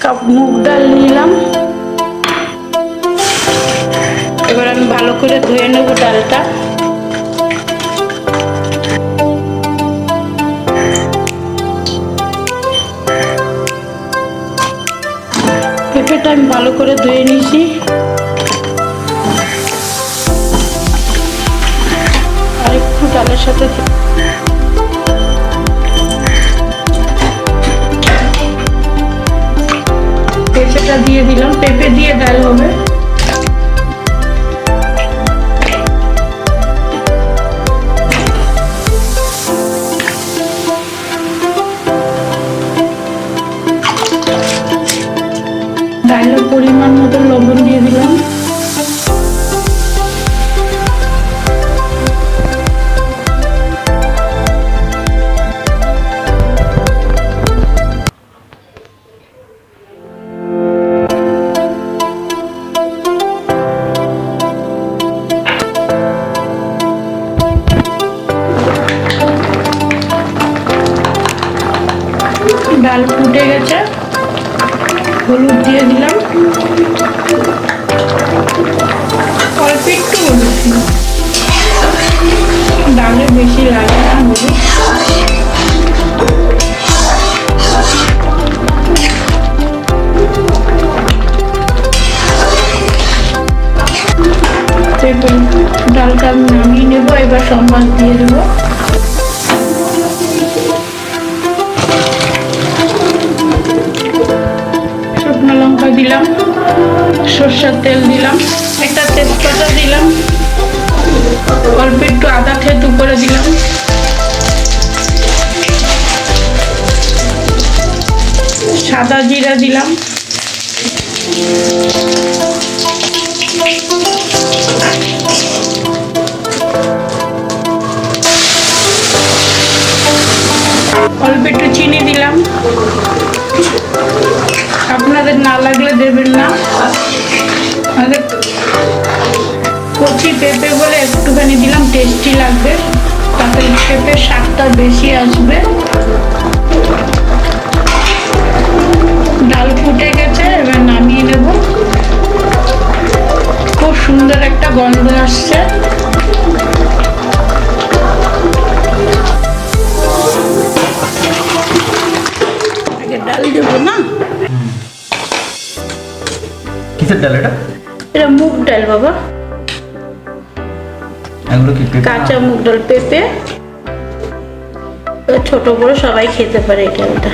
Cup মুগ ডাল নিলাম। এবার আমি ভালো করে ধুয়ে নেব ডালটা। পেঁপেটা আমি ভালো করে ধুয়ে নিয়েছি। আর একটু ডালের সাথে পেঁপেটা দিয়ে দিলাম। পেঁপে দিয়ে ডাল হবে। ডালের পরিমাণ মতো লবণ দিয়ে দিলাম। ডাল ফুটে গেছে, হলুদ দিয়ে দিলাম, অল্প একটু হলুদ, ডালে বেশি লাগে না হলুদ। ডালটা আমি নামিয়ে নেবো। এবার সম্বাদ দিয়ে দেবো। শুকনো লঙ্কা দিলাম, সরষের তেল দিলাম, একটা তেজপাতা দিলাম, অল্প একটু আদা থেতু করে দিলাম, সাদা জিরা দিলাম, অল্প একটু চিনি দিলাম। আপনাদের না লাগলে দেবেন না। আমাদের কচি পেঁপে বলে একটুখানি দিলাম, টেস্টি লাগবে, তাতে পেঁপের স্বাদটা বেশি আসবে। ডাল ফুটে গেছে, এবার নামিয়ে নেব। খুব সুন্দর একটা গন্ধ আসছে। আগে ডাল দেবো না। কিসের ডাল এটা? এটা মুগ ডাল বাবা, এগুলো কি কাঁচা মুগ ডাল। পেঁপে ছোট বড় সবাই খেতে পারে এই ডালটা।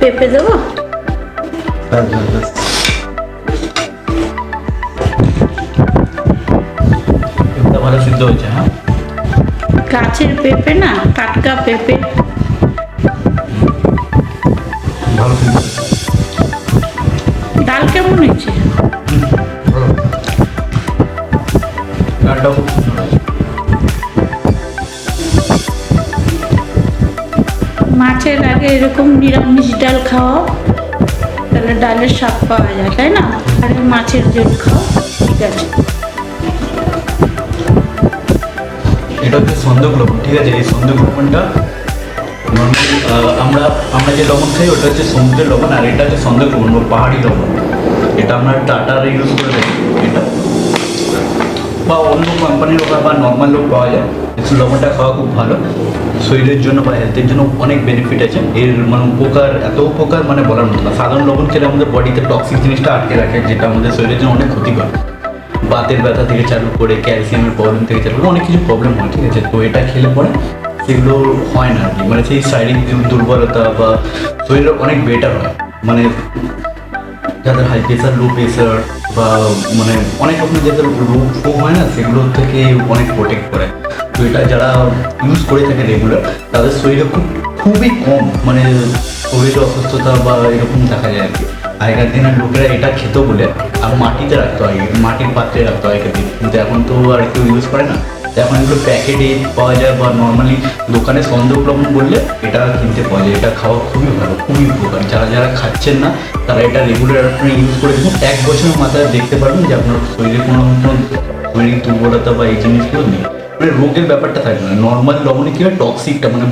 পেঁপে দেবো। ভালো সিদ্ধ হয়েছে। হ্যাঁ, গাছের পেঁপে না, টাটকা পেঁপে, ভালো সিদ্ধ। ডাল কেমন হয়েছে? ডালটাও খুব সুন্দর হয়েছে। মাছের আগে এরকম নিরামিষ ডাল খাওয়া, তাহলে ডালের স্বাদ পাওয়া যায়, তাই না? আগে মাছের ঝোল খাও, ঠিক আছে। এটা হচ্ছে সন্দক লবণ, ঠিক আছে। এই সন্দক লবণটা নর্মালি আমরা যে লবণ খাই ওটা হচ্ছে সমুদ্রের লবণ, আর এটা হচ্ছে সন্দক লবণ বা পাহাড়ি লবণ। এটা আমরা টাটার ইউজ করে থাকি এটা, বা অন্য কোম্পানির বা নর্মাল লোক পাওয়া যায়। এই লবণটা খাওয়া খুব ভালো শরীরের জন্য বা হেলথের জন্য, অনেক বেনিফিট আছে এর। মানে উপকার, এত উপকার মানে বলার মতো না। সাধারণ লবণ খেলে আমাদের বডিতে টক্সিক জিনিসটা আটকে রাখে, যেটা আমাদের শরীরের জন্য অনেক ক্ষতিকর। বাতের ব্যথা থেকে চালু করে ক্যালসিয়ামের প্রবলেম থেকে চালু করে অনেক কিছু প্রবলেম হয়, ঠিক আছে। তো এটা খেলে পরে সেগুলো হয় না আর কি, মানে সেই শারীরিক দুর্বলতা বা শরীরে অনেক বেটার হয়। মানে যাদের হাই প্রেশার, লো প্রেশার বা মানে অনেক রকমের যাদের রোগ হয় না, সেগুলো থেকে অনেক প্রোটেক্ট করে। তো এটা যারা ইউজ করে থাকে রেগুলার, তাদের শরীরে খুবই কম মানে শরীরে অসুস্থতা বা এরকম দেখা যায় আর কি। আগেকার দিনের লোকেরা এটা খেত বলে আর মাটিতে রাখতো, আগে মাটির পাত্রে রাখতো আগেকার দিন, কিন্তু এখন তো আর কেউ ইউজ করে না। এখন এগুলো প্যাকেটে পাওয়া যায় বা নর্মালি দোকানে সন্দক লবণ বললে এটা কিনতে পাওয়া যায়। এটা খাওয়া খুবই ভালো, খুবই উপকার। যারা যারা খাচ্ছেন না তারা এটা রেগুলার আপনি ইউজ করে দেখুন, 1 বছরের মাথায় দেখতে পারবেন যে আপনার শরীরে কোনো শারীরিক দুর্বলতা বা এই জিনিসগুলো নেই, মানে রোগের ব্যাপারটা থাকবে না। নর্মাল লবণে কি হয়, টক্সিকটা মানে